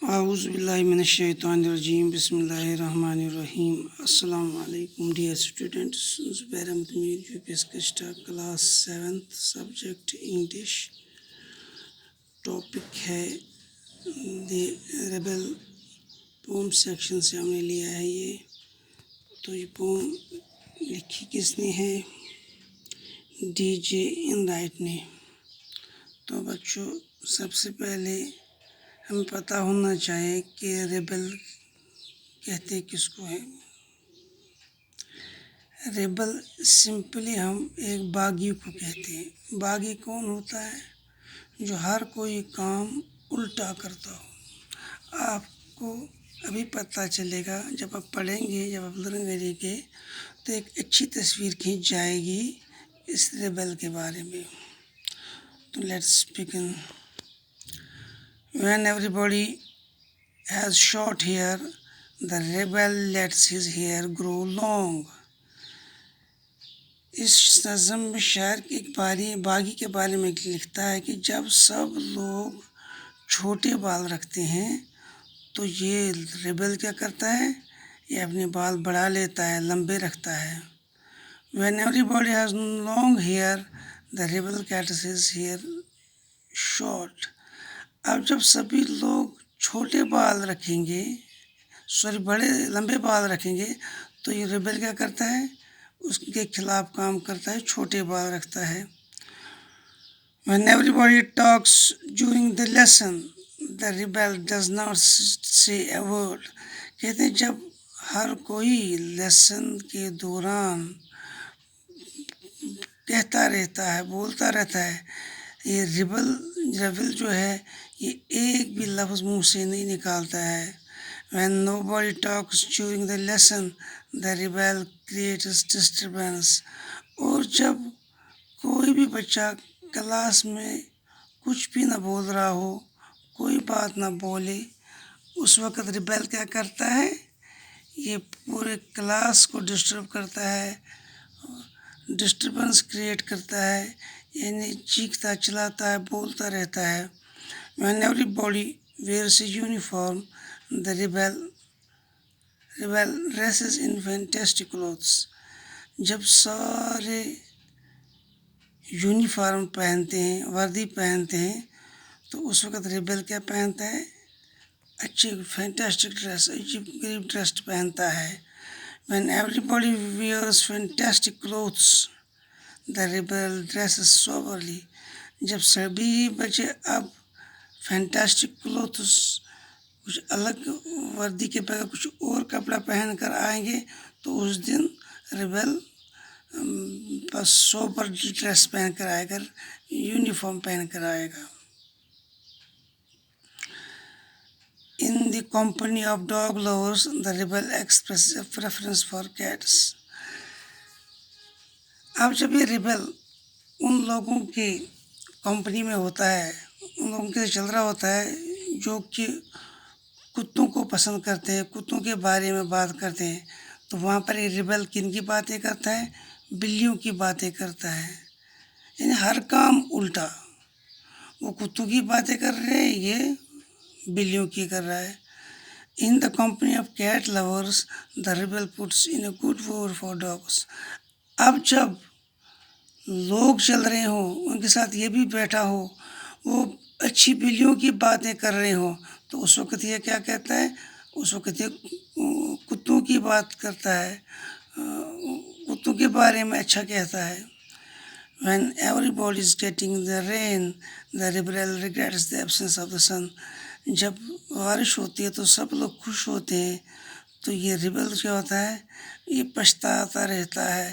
اعوذ باللہ من الشیطان الرجیم بسم اللہ الرحمن الرحیم السلام علیکم dear students. Zubair Ahmad Mir U P S کسٹا کلاس 7 سبجیکٹ انگلش. ٹاپک ہے دی ریبل. پوم سیکشن سے ہم نے لیا ہے تو یہ پوم لکھی کس نے ہے؟ ڈی جے ان رائٹ نے. تو بچوں سب سے پہلے ہمیں پتہ ہونا چاہیے کہ ریبل کہتے کس کو ہے. ریبل سمپلی ہم ایک باغی کو کہتے ہیں. باغی کون ہوتا ہے؟ جو ہر کوئی کام الٹا کرتا ہو. آپ کو ابھی پتہ چلے گا جب آپ پڑھیں گے، جب آپ لرن کریں گے تو ایک اچھی تصویر کھینچ جائے گی اس ریبل کے بارے میں. تو let's begin. When everybody has short hair, the rebel lets his hair grow long. اس نظم میں شاعر ایک باغی کے بارے میں لکھتا ہے کہ جب سب لوگ چھوٹے بال رکھتے ہیں تو یہ ریبل کیا کرتا ہے؟ یہ اپنے بال بڑھا لیتا ہے، لمبے رکھتا ہے. When everybody has long hair, the rebel cuts his hair short. اب جب سبھی لوگ چھوٹے بال رکھیں گے، بڑے لمبے بال رکھیں گے تو یہ ریبل کیا کرتا ہے؟ اس کے خلاف کام کرتا ہے، چھوٹے بال رکھتا ہے. When everybody talks during the lesson, the rebel does not say a word. کہتے ہیں جب ہر کوئی لیسن کے دوران کہتا رہتا ہے، بولتا رہتا ہے، یہ ریبل جو ہے یہ ایک بھی لفظ منہ سے نہیں نکالتا ہے. When nobody talks during the lesson, the rebel creates disturbance. اور جب کوئی بھی بچہ کلاس میں کچھ بھی نہ بول رہا ہو، کوئی بات نہ بولے، اس وقت ریبل کیا کرتا ہے؟ یہ پورے کلاس کو ڈسٹرب کرتا ہے، ڈسٹربنس کریٹ کرتا ہے، یعنی چیختا چلاتا ہے، بولتا رہتا ہے. When everybody wears a uniform, the rebel dresses in fantastic clothes. جب سارے یونیفارم پہنتے ہیں، وردی پہنتے ہیں، تو اس وقت ریبل کیا پہنتا ہے؟ اچھی فینٹاسٹک ڈریس، عجیب غریب ڈریس پہنتا ہے. When everybody wears fantastic clothes, the rebel dresses soberly. جب سبھی بچے اب فینٹاسٹک کلوتھس، کچھ الگ وردی کے بغیر کچھ اور کپڑا پہن کر آئیں گے تو اس دن ریبل بس سوبر ڈریس پہن کر آئے گا، یونیفارم پہن کر آئے گا. In the company of dog lovers, the rebel expresses a preference for cats. اب جب یہ ریبل ان لوگوں کی کمپنی میں ہوتا ہے، ان لوگوں کے چل رہا ہوتا ہے جو کہ کتوں کو پسند کرتے ہیں، کتوں کے بارے میں بات کرتے ہیں، تو وہاں پر یہ ریبل کن کی باتیں کرتا ہے؟ بلیوں کی باتیں کرتا ہے. یعنی ہر کام الٹا، وہ کتوں کی باتیں کر رہے ہیں، یہ بلیوں کی کر رہا ہے. In the company of cat lovers, the rebel puts in a good word for dogs. اب جب لوگ چل رہے ہوں، ان کے ساتھ یہ بھی بیٹھا ہو، وہ اچھی بلیوں کی باتیں کر رہے ہوں، تو اس وقت یہ کیا کہتا ہے؟ اس وقت یہ کتوں کی بات کرتا ہے، کتوں کے بارے میں اچھا کہتا ہے. When everybody is getting the rain, the rebel regrets the absence of the sun. جب بارش ہوتی ہے تو سب لوگ خوش ہوتے ہیں، تو یہ ریبل کیا ہوتا ہے؟ یہ پچھتاتا رہتا ہے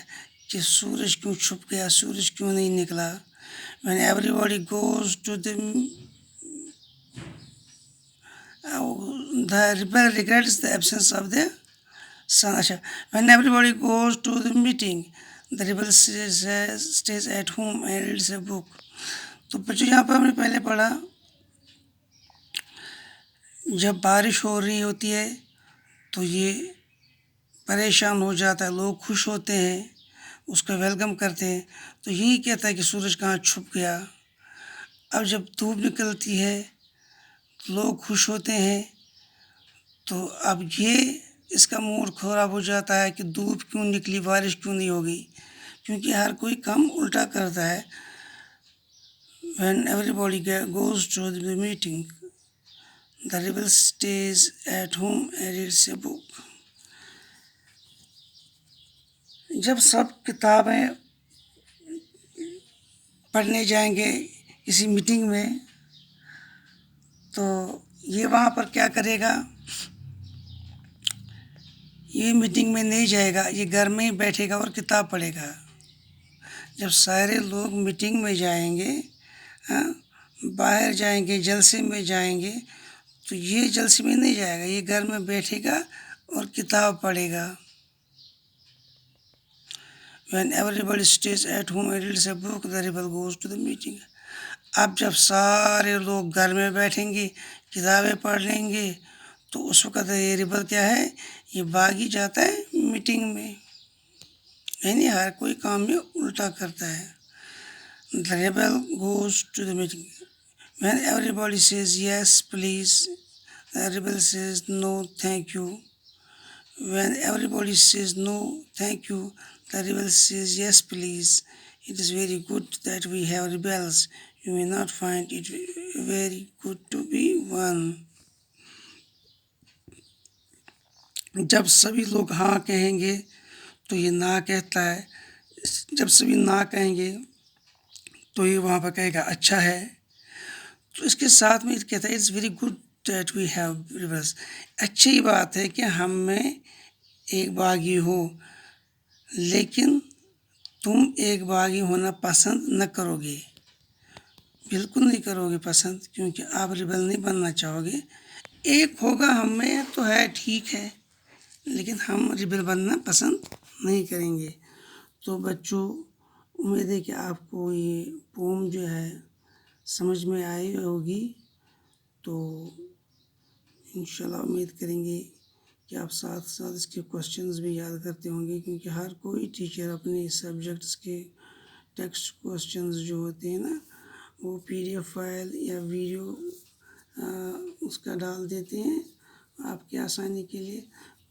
کہ سورج کیوں چھپ گیا، سورج کیوں نہیں نکلا. When everybody goes to the rebel regrets the absence of the sun. اچھا. When everybody goes to the meeting, the rebel stays at home and reads a book. تو بچوں یہاں پر ہم نے پہلے پڑھا جب بارش ہو رہی ہوتی ہے تو یہ پریشان ہو جاتا ہے، لوگ خوش ہوتے ہیں، اس کا ویلکم کرتے ہیں، تو یہی کہتا ہے کہ سورج کہاں چھپ گیا. اب جب دھوپ نکلتی ہے لوگ خوش ہوتے ہیں، تو اب یہ اس کا موڈ خراب ہو جاتا ہے کہ دھوپ کیوں نکلی، بارش کیوں نہیں ہوگی، کیونکہ ہر کوئی کام الٹا کرتا ہے. When everybody goes to the meeting, the rebel stays at home and reads a book. جب سب کتابیں پڑھنے جائیں گے کسی میٹنگ میں تو یہ وہاں پر کیا کرے گا؟ یہ میٹنگ میں نہیں جائے گا، یہ گھر میں ہی بیٹھے گا اور کتاب پڑھے گا. جب سارے لوگ میٹنگ میں جائیں گے، باہر جائیں گے، جلسے میں جائیں گے، تو یہ جلسے میں نہیں جائے گا، یہ گھر میں بیٹھے گا اور کتاب پڑھے گا. When everybody stays at home and reads a book, the rebel goes to the meeting. اب جب سارے لوگ گھر میں بیٹھیں گے، کتابیں پڑھ لیں گے، تو اس وقت یہ ریبل کیا ہے؟ یہ بھاگی جاتا ہے میٹنگ میں، یعنی ہر کوئی کام میں الٹا کرتا ہے. The rebel goes to the meeting. When everybody says yes, please, the rebel says no, thank you. When everybody says no, thank you, the rebel says yes, please. It is very good that we have rebels. You may not find it very good to be one. جب سبھی لوگ ہاں کہیں گے تو یہ نہ کہتا ہے، جب سبھی نہ کہیں گے تو یہ وہاں پر کہے گا اچھا ہے. تو اس کے ساتھ میں کہتا ہے it's very good that we have rebels. اچھی بات ہے کہ ہم میں ایک باغی ہو، لیکن تم ایک باغی ہونا پسند نہ کرو گے، بالکل نہیں کرو گے پسند، کیونکہ آپ ریبل نہیں بننا چاہو گے. ایک ہوگا ہم میں تو ہے، ٹھیک ہے، لیکن ہم ریبل بننا پسند نہیں کریں گے. تو بچوں، امید ہے کہ آپ کو یہ پوم جو ہے سمجھ میں آئی ہوگی. تو انشاءاللہ امید کریں گے کہ آپ ساتھ ساتھ اس کے کوشچنز بھی یاد کرتے ہوں گے، کیونکہ ہر کوئی ٹیچر اپنے سبجیکٹس کے ٹیکسٹ کوشچنز جو ہوتے ہیں نا، وہ PDF فائل یا ویڈیو اس کا ڈال دیتے ہیں آپ کی آسانی کے لیے.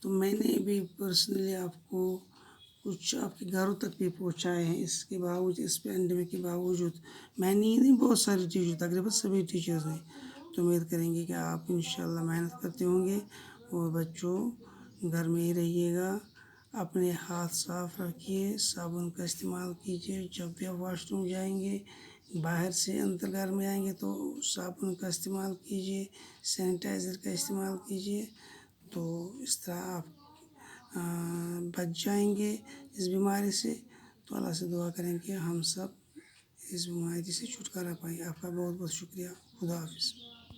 تو میں نے بھی پرسنلی آپ کو کچھ آپ کے گھروں تک بھی پہنچائے ہیں. اس کے باوجود، اس پینڈیمک کے باوجود میں نہیں بہت سارے ٹیچر، تقریباً سبھی ٹیچرز نے. تو امید کریں گے کہ آپ انشاءاللہ محنت کرتے ہوں گے. اور بچوں، گھر میں ہی رہیے گا، اپنے ہاتھ صاف رکھیے، صابن کا استعمال کیجیے. جب بھی آپ واش روم جائیں گے، باہر سے اندر گھر میں آئیں گے تو صابن کا استعمال کیجیے، سینیٹائزر کا استعمال کیجیے. تو اس طرح آپ بچ جائیں گے اس بیماری سے. تو اللہ سے دعا کریں کہ ہم سب اس بیماری سے چھٹکارا پائیں. آپ کا بہت بہت شکریہ. خدا حافظ.